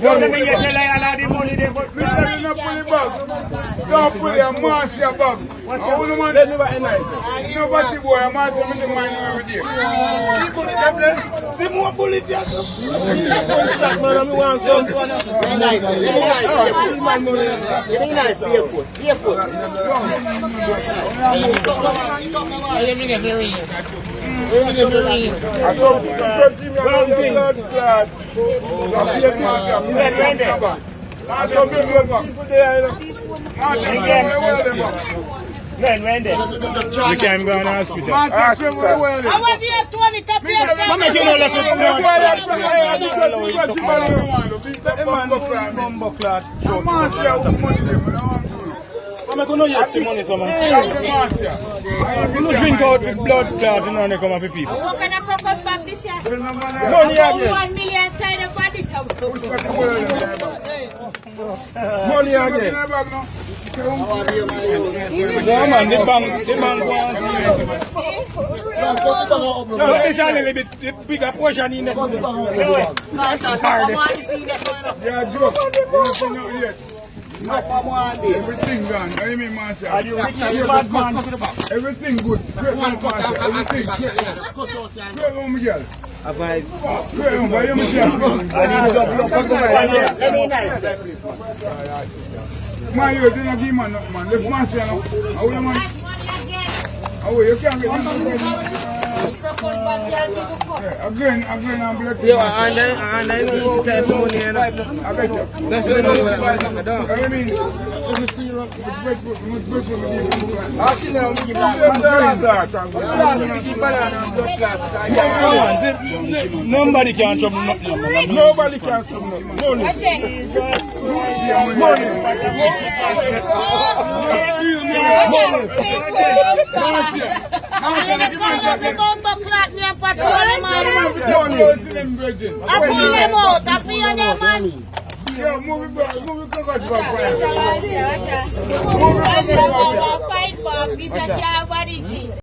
Yo, let me get the lie, all the money they got. Mr. You pull it back. Don't pull your mask your back. I want man. Let me buy a knife. Nobody boy, I'm out to make mine every day. See more bullet here. Shot man, I'm one so. Give me knife. Give me knife. Give me knife. Barefoot. Barefoot. Let me get the ring. I saw one thing. You can't go in the hospital. I want to have 20 tapias. I'm going to get some money, someone. You don't drink out with blood clot, you know, they come up with people. What kind of crocus back this year? Money again. 1 million tied up for this. Money again. No, man, the bank wants no, this is a little bit bigger portion in the everything gone. What do you mean, Master? Everything good. Straight home, Master. Everything. Straight home, girl. Straight home. Why you make it? Man, you didn't give man, man. Left Master, how are you, man? How are you? Can't get him. Again, I'm black. Yeah, and I know this type of money. I bet you. That's the money I mean, let me see you. Nobody can trouble nothing. Nobody can trouble nothing. I pull them out. I feel their money. Yeah, move it back. Move it back. Fight back. This is a